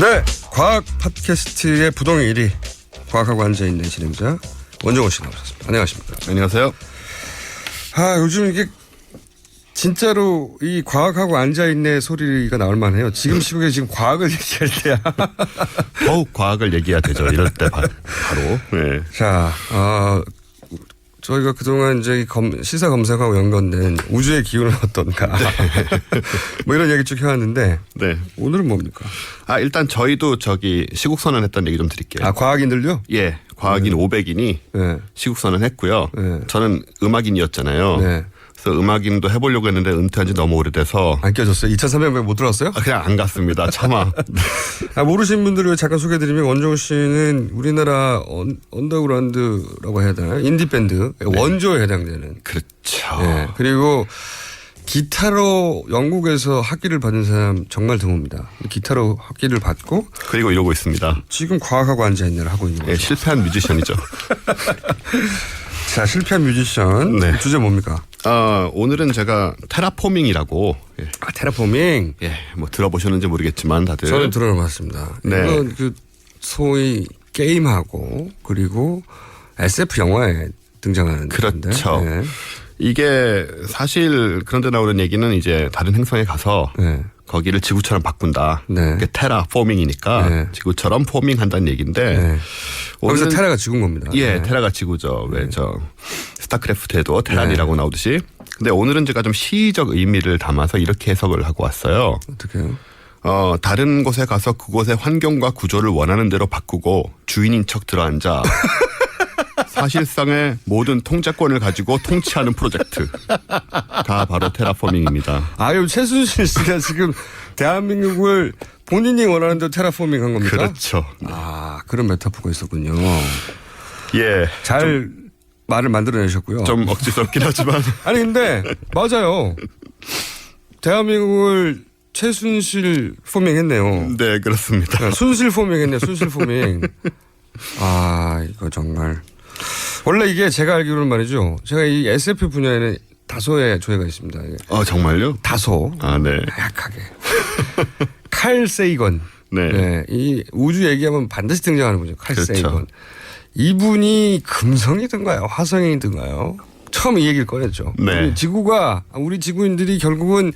네, 과학 팟캐스트의 부동의 1위 과학하고 앉아있는 진행자 원종호 씨 나오셨습니다. 안녕하십니까. 안녕하세요. 요즘 이게 진짜로 이 과학하고 앉아있네 소리가 나올 만해요. 지금 시국에 지금 과학을 얘기할 때야. 더욱 과학을 얘기해야 되죠. 이럴 때 바로. 네. 자, 저희가 그동안 이제 시사 검색하고 연관된 우주의 기운은 어떤가. 네. 뭐 이런 얘기 쭉 해왔는데. 네. 오늘은 뭡니까? 일단 저희도 시국선언 했던 얘기 좀 드릴게요. 과학인들요? 예. 과학인 500인이 네. 시국선언 했고요. 네. 저는 음악인이었잖아요. 네. 그래서 음악인도 해보려고 했는데 은퇴한 지 너무 오래돼서. 안 껴졌어요? 2,300명 못 들어왔어요? 그냥 안 갔습니다. 차마. 모르시는 분들을 잠깐 소개해드리면 원종호 씨는 우리나라 언더그라운드라고 해야 되나요? 인디밴드 네. 원조에 해당되는. 그렇죠. 네. 그리고 기타로 영국에서 학기를 받은 사람 정말 드뭅니다. 기타로 학기를 받고. 그리고 이러고 있습니다. 지금 과학하고 앉아있네를 하고 있는 거죠. 네, 실패한 뮤지션이죠. 자, 실패한 뮤지션. 네. 주제 뭡니까? 오늘은 제가 테라포밍이라고. 예. 테라포밍? 예, 뭐 들어보셨는지 모르겠지만 다들. 저는 들어봤습니다. 네. 이건 소위 게임하고 그리고 SF 영화에 등장하는. 그렇죠. 네. 이게 사실 그런데 나오는 얘기는 이제 다른 행성에 가서 네. 거기를 지구처럼 바꾼다. 네. 그게 테라포밍이니까 네. 지구처럼 포밍한다는 얘기인데. 네. 거기서 테라가 지구인 겁니다. 예, 네. 테라가 지구죠. 왜 스타크래프트에도 테란이라고 나오듯이. 근데 오늘은 제가 좀 시적 의미를 담아서 이렇게 해석을 하고 왔어요. 어떻게요? 다른 곳에 가서 그곳의 환경과 구조를 원하는 대로 바꾸고 주인인 척 들어앉아 사실상의 모든 통제권을 가지고 통치하는 프로젝트가 바로 테라포밍입니다. 최순실 씨가 지금 대한민국을 본인이 원하는 대로 테라포밍 한 겁니까? 그렇죠. 그런 메타포가 있었군요. 예. 잘 말을 만들어내셨고요. 좀 억지스럽긴 하지만. 아니 근데 맞아요. 대한민국을 최순실 포밍 했네요. 네, 그렇습니다. 순실 포밍 했네요. 순실 포밍. 이거 정말. 원래 이게 제가 알기로는 말이죠. 제가 이 SF 분야에는 다소의 조예가 있습니다. 정말요? 다소. 네. 약하게. 칼 세이건. 네. 네. 이 우주 얘기하면 반드시 등장하는 분이죠. 칼 그렇죠. 세이건. 이분이 금성이든가요? 화성이든가요? 처음 이 얘기를 꺼냈죠. 네. 우리 지구인들이 결국은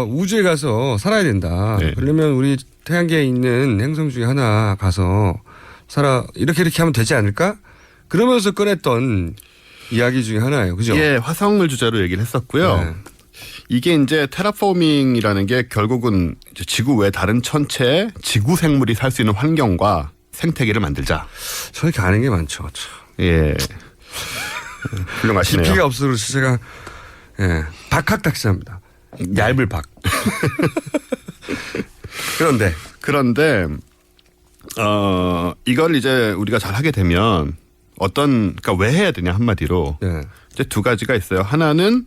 우주에 가서 살아야 된다. 네. 그러면 우리 태양계에 있는 행성 중에 하나 가서 이렇게 하면 되지 않을까? 그러면서 꺼냈던 이야기 중에 하나예요. 그죠? 예, 화성을 주제로 얘기를 했었고요. 네. 이게 이제 테라포밍이라는 게 결국은 이제 지구 외 다른 천체에 지구 생물이 살 수 있는 환경과 생태계를 만들자. 저렇게 아는 게 많죠. 참. 예. 훌륭하시네요. 깊이가 없어서 제가 박학닥시합니다. 얇을 박. 그런데 이걸 이제 우리가 잘 하게 되면 그러니까 왜 해야 되냐 한마디로 이제 두 가지가 있어요. 하나는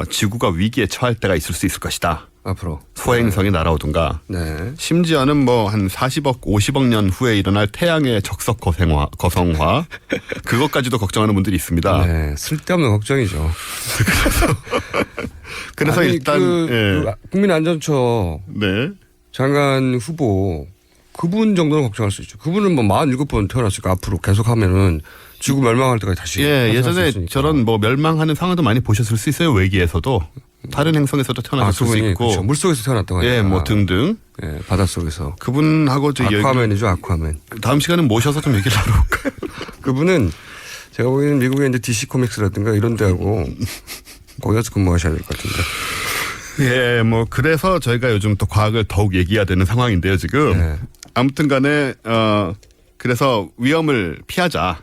지구가 위기에 처할 때가 있을 수 있을 것이다. 앞으로 소행성이 날아오든가. 네. 심지어는 뭐 한 40억, 50억 년 후에 일어날 태양의 적석 거성화 그것까지도 걱정하는 분들이 있습니다. 네, 쓸데없는 걱정이죠. 그래서 일단 국민안전처 네. 장관 후보 그분 정도는 걱정할 수 있죠. 그분은 뭐 47번 태어났으니까 앞으로 계속하면은 지구 멸망할 때까지 다시. 예전에 저런 뭐 멸망하는 상황도 많이 보셨을 수 있어요. 외계에서도 다른 행성에서도 태어났을 수 있고. 그렇죠. 물속에서 태어났다고 하니까. 예, 뭐 등등. 예, 바닷속에서. 그분하고 아쿠아맨이죠, 아쿠아맨. 다음 시간은 모셔서 좀 얘기를 하러 올까요? 그분은 제가 보기에는 미국에 이제 DC 코믹스라든가 이런 데하고 거기 가서 근무하셔야 될 것 같은데. 예, 뭐 그래서 저희가 요즘 또 과학을 더욱 얘기해야 되는 상황인데요, 지금. 네. 아무튼 간에 그래서 위험을 피하자.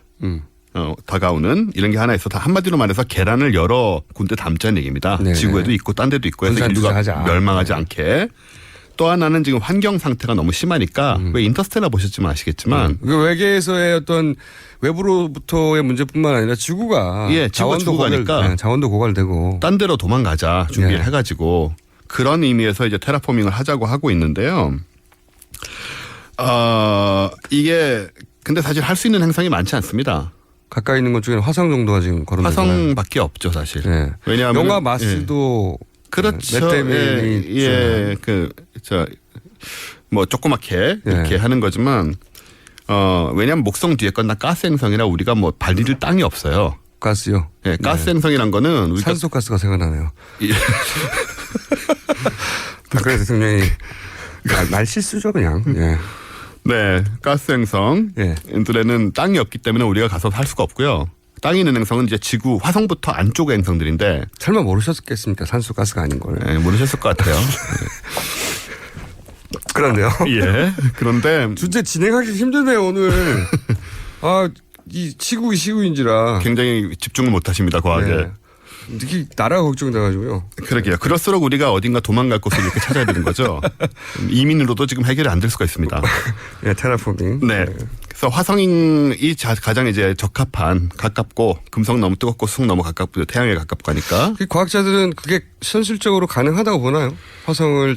다가오는 이런 게 하나 있어. 한마디로 말해서 계란을 여러 군데 담자는 얘기입니다. 네네. 지구에도 있고 딴 데도 있고 해서 인류가 멸망하지 않게. 또 하나는 지금 환경 상태가 너무 심하니까 왜 인터스텔라 보셨지만 아시겠지만 외계에서의 어떤 외부로부터의 문제뿐만 아니라 지구가 자원도 고갈니까 자원도 고갈되고 딴 데로 도망가자 준비를 해가지고 그런 의미에서 이제 테라포밍을 하자고 하고 있는데요. 이게 근데 사실 할 수 있는 행성이 많지 않습니다. 가까이 있는 것 중에는 화성 정도가 지금 거론되잖아요. 화성밖에 없죠 사실. 네. 왜냐하면 영화 마스도 그렇죠. 뭐 조그맣게 이렇게 하는 거지만 왜냐하면 목성 뒤에 건 다 가스 행성이라 우리가 뭐 발디딜 땅이 없어요. 가스요? 네, 가스 행성이란 거는 우리가 산소가스가 생각나네요. 박근혜 대통령이 말 실수죠 그냥. 예. 네, 가스 행성들에는 땅이 없기 때문에 우리가 가서 살 수가 없고요. 땅이 있는 행성은 이제 지구, 화성부터 안쪽의 행성들인데. 설마 모르셨겠습니까? 산소가스가 아닌 걸. 네, 모르셨을 것 같아요. 그런데요. 예. 그런데 주제 진행하기 힘드네요 오늘. 이 시국이 시국인지라 굉장히 집중을 못하십니다 과학에. 네. 특히 나라가 걱정돼가지고요. 그러게요. 그럴수록 우리가 어딘가 도망갈 곳을 이렇게 찾아야 되는 거죠. 이민으로도 지금 해결이 안 될 수가 있습니다. 네, 테라포밍. 네. 그래서 화성이 가장 이제 적합한, 가깝고 금성 너무 뜨겁고 수 너무 가깝고 태양에 가깝고 하니까. 과학자들은 그게 현실적으로 가능하다고 보나요? 화성을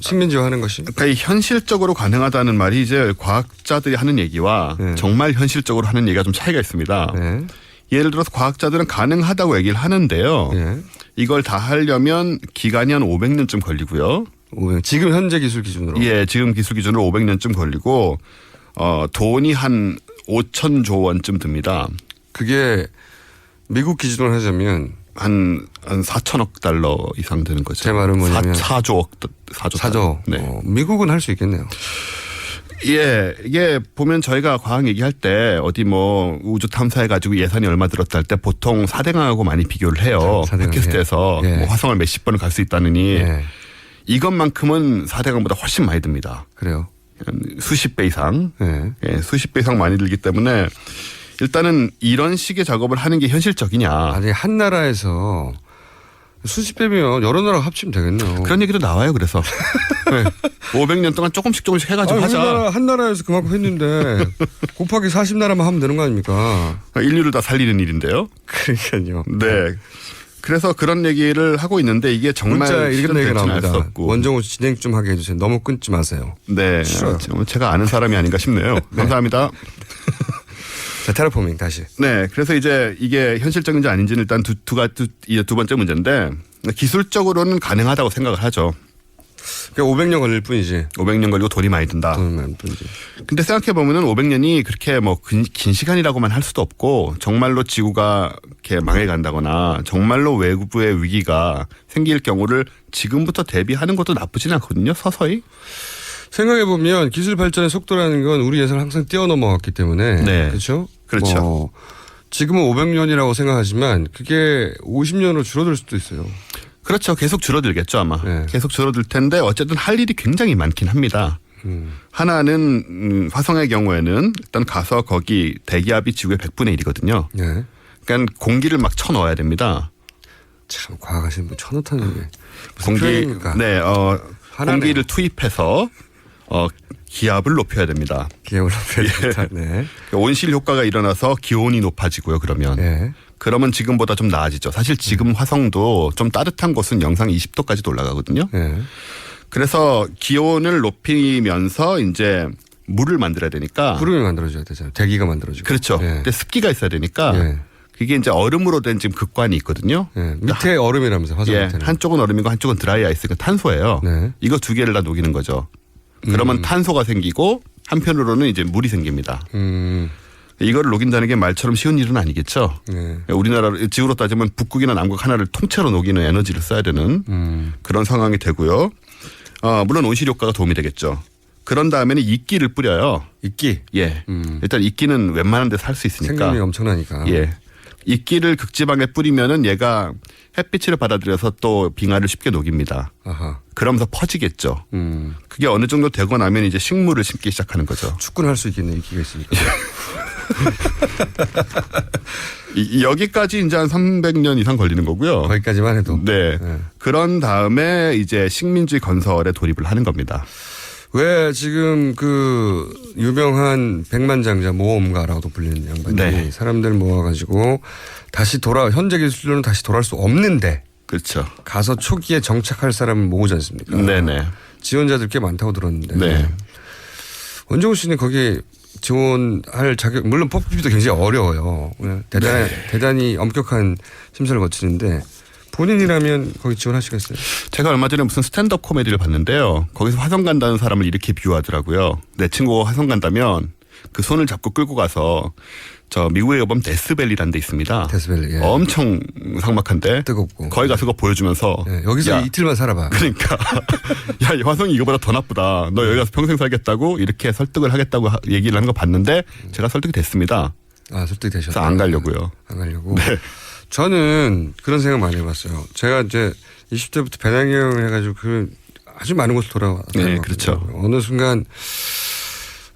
식민지화하는 것이. 그러니까 이 현실적으로 가능하다는 말이 이제 과학자들이 하는 얘기와 정말 현실적으로 하는 얘기가 좀 차이가 있습니다. 네. 예를 들어서 과학자들은 가능하다고 얘기를 하는데요. 이걸 다 하려면 기간이 한 500년쯤 걸리고요. 지금 현재 기술 기준으로. 예, 지금 기술 기준으로 500년쯤 걸리고 돈이 한 5천조 원쯤 듭니다. 그게 미국 기준으로 하자면 한 4천억 달러 이상 되는 거죠. 제 말은 뭐냐면 4조. 네. 미국은 할 수 있겠네요. 예, 이게 보면 저희가 과학 얘기할 때 어디 뭐 우주 탐사해가지고 예산이 얼마 들었다 할 때 보통 사대강하고 많이 비교를 해요. 팟캐스트에서 뭐 화성을 몇십 번을 갈 수 있다느니 이것만큼은 사대강보다 훨씬 많이 듭니다. 그래요? 수십 배 이상. 예, 수십 배 이상 많이 들기 때문에 일단은 이런 식의 작업을 하는 게 현실적이냐. 아니 한 나라에서 수십 배면 여러 나라가 합치면 되겠네요. 그런 얘기도 나와요. 그래서 네. 500년 동안 조금씩 해가지고 하자. 한 나라에서 그만큼 했는데 곱하기 40나라만 하면 되는 거 아닙니까? 인류를 다 살리는 일인데요. 그러니까요. 네. 그래서 그런 얘기를 하고 있는데 이게 정말 문자 이런 얘기가 나옵니다. 고 원정호 씨 진행 좀 하게 해주세요. 너무 끊지 마세요. 네. 제가 아는 사람이 아닌가 싶네요. 네. 감사합니다. 자, 테라포밍 다시. 네. 그래서 이제 이게 현실적인지 아닌지는 일단 두 번째 문제인데 기술적으로는 가능하다고 생각을 하죠. 그러니까 500년 걸릴 뿐이지. 500년 걸리고 돈이 많이 든다. 돈이 많이 뿐이지. 근데 생각해보면은 500년이 그렇게 뭐 긴 시간이라고만 할 수도 없고 정말로 지구가 이렇게 망해간다거나 정말로 외부의 위기가 생길 경우를 지금부터 대비하는 것도 나쁘진 않거든요. 서서히. 생각해보면 기술 발전의 속도라는 건 우리 예상을 항상 뛰어넘어갔기 때문에. 네. 그렇죠? 그렇죠. 지금은 500년이라고 생각하지만 그게 50년으로 줄어들 수도 있어요. 그렇죠. 계속 줄어들겠죠 아마. 네. 계속 줄어들 텐데 어쨌든 할 일이 굉장히 많긴 합니다. 하나는 화성의 경우에는 일단 가서 거기 대기압이 지구의 100분의 1이거든요. 네. 그러니까 공기를 막 쳐넣어야 됩니다. 참 과학하시는 분 쳐넣다는 게 네, 공기를 투입해서 기압을 높여야 됩니다. 기압을 높여야 된다. 네. 온실 효과가 일어나서 기온이 높아지고요. 그러면 지금보다 좀 나아지죠. 사실 지금 화성도 좀 따뜻한 곳은 영상 20도까지도 올라가거든요. 그래서 기온을 높이면서 이제 물을 만들어야 되니까. 구름이 만들어져야 되잖아요. 대기가 만들어지고. 그렇죠. 근데 습기가 있어야 되니까. 그게 이제 얼음으로 된 지금 극관이 있거든요. 밑에 얼음이라면서 화성 밑에는. 한쪽은 얼음이고 한쪽은 드라이 아이스가 탄소예요. 이거 두 개를 다 녹이는 거죠. 그러면 탄소가 생기고 한편으로는 이제 물이 생깁니다. 이거를 녹인다는 게 말처럼 쉬운 일은 아니겠죠. 우리나라 지구로 따지면 북극이나 남극 하나를 통째로 녹이는 에너지를 써야 되는 그런 상황이 되고요. 물론 온실 효과가 도움이 되겠죠. 그런 다음에는 이끼를 뿌려요. 이끼? 예. 일단 이끼는 웬만한 데서 살 수 있으니까. 생명이 엄청나니까. 예. 이끼를 극지방에 뿌리면은 얘가 햇빛을 받아들여서 또 빙하를 쉽게 녹입니다. 아하. 그러면서 퍼지겠죠. 그게 어느 정도 되고 나면 이제 식물을 심기 시작하는 거죠. 축구는 할 수 있겠네, 이끼가 있으니까. 여기까지 이제 한 300년 이상 걸리는 거고요. 거기까지만 해도. 네. 그런 다음에 이제 식민지 건설에 돌입을 하는 겁니다. 왜 지금 그 유명한 백만장자 모험가라고도 불리는 양반이 사람들 모아가지고 현재 기술로는 다시 돌아올 수 없는데. 그렇죠. 가서 초기에 정착할 사람을 모으지 않습니까? 네네. 지원자들 꽤 많다고 들었는데. 원정우 씨는 거기 지원할 자격, 물론 뽑기도 굉장히 어려워요. 대단히 엄격한 심사를 거치는데 본인이라면 거기 지원하시겠어요? 제가 얼마 전에 무슨 스탠드업 코미디를 봤는데요. 거기서 화성 간다는 사람을 이렇게 비유하더라고요. 내 친구가 화성 간다면 그 손을 잡고 끌고 가서 저 미국에 가보면 데스밸리라는 데 있습니다. 데스밸리. 예. 엄청 삭막한데 뜨겁고. 거기 가서 그거 보여주면서 예, 여기서 야, 이틀만 살아봐. 그러니까 야, 이 화성이 이거보다 더 나쁘다. 너 여기 가서 평생 살겠다고 이렇게 설득을 하겠다고 얘기를 하는 거 봤는데 제가 설득이 됐습니다. 아, 설득되셨어요. 그래서 안 가려고요. 안 가려고. 네. 저는 그런 생각 많이 해봤어요. 제가 이제 20대부터 배낭여행을 해가지고 그 아주 많은 곳을 돌아왔어요. 네, 그렇죠. 어느 순간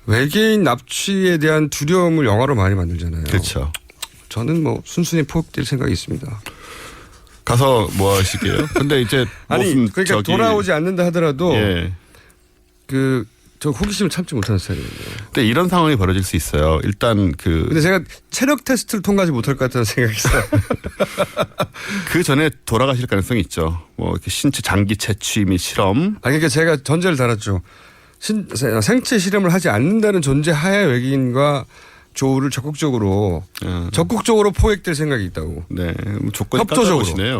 외계인 납치에 대한 두려움을 영화로 많이 만들잖아요. 그렇죠. 저는 뭐 순순히 포획될 생각이 있습니다. 가서 뭐 하시게요? 근데 이제 아니 무슨 그러니까 돌아오지 않는다 하더라도 예. 저 호기심을 참지 못하는 스타일이에요. 근데 이런 상황이 벌어질 수 있어요. 일단 근데 제가 체력 테스트를 통과하지 못할 것 같다는 생각이 있어요. 그 전에 돌아가실 가능성이 있죠. 뭐 이렇게 신체 장기 채취 및 실험. 아니 그러니까 제가 전제를 달았죠. 생체 실험을 하지 않는다는 존재 하에 외계인과 조우를 적극적으로 포획될 생각이 있다고. 네, 조건이 협조적으로. 까다로우시네요.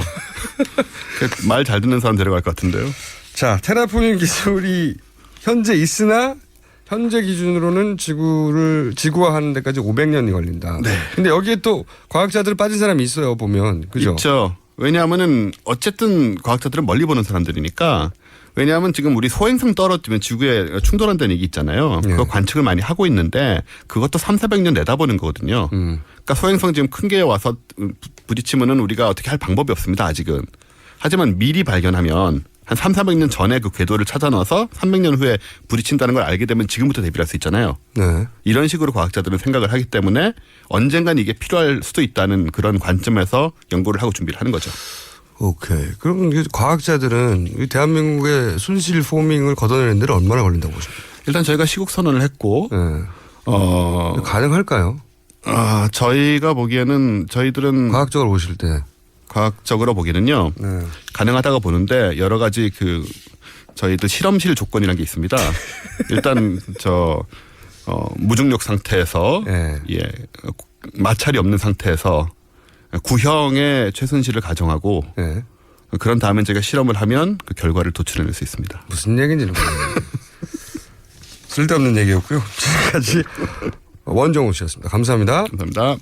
말 잘 듣는 사람 데려갈 것 같은데요. 자, 테라포밍 기술이 현재 있으나 현재 기준으로는 지구화하는 데까지 500년이 걸린다. 네. 근데 여기에 또 과학자들 빠진 사람이 있어요, 보면. 그죠? 있죠. 왜냐하면은 어쨌든 과학자들은 멀리 보는 사람들이니까. 왜냐하면 지금 우리 소행성 떨어지면 지구에 충돌한다는 얘기 있잖아요. 그거 관측을 많이 하고 있는데 그것도 300~400년 내다보는 거거든요. 그러니까 소행성 지금 큰 게 와서 부딪히면은 우리가 어떻게 할 방법이 없습니다. 아직은. 하지만 미리 발견하면 한 300~400년 전에 그 궤도를 찾아놔서 300년 후에 부딪힌다는 걸 알게 되면 지금부터 대비할 수 있잖아요. 네. 이런 식으로 과학자들은 생각을 하기 때문에 언젠간 이게 필요할 수도 있다는 그런 관점에서 연구를 하고 준비를 하는 거죠. 오케이. 그럼 과학자들은 대한민국의 순실 포밍을 걷어내는 데는 얼마나 걸린다고 보십니까? 일단 저희가 시국 선언을 했고, 네. 가능할까요? 저희가 보기에는 저희들은 과학적으로 보실 때. 과학적으로 보기에는요. 네. 가능하다고 보는데 여러 가지 저희들 실험실 조건이라는 게 있습니다. 일단 무중력 상태에서 네. 마찰이 없는 상태에서 구형의 최순실을 가정하고 네. 그런 다음에 제가 실험을 하면 그 결과를 도출해낼 수 있습니다. 무슨 얘기인지는 모르겠네요. 쓸데없는 얘기였고요. 지금까지 원정우 씨였습니다. 감사합니다. 감사합니다.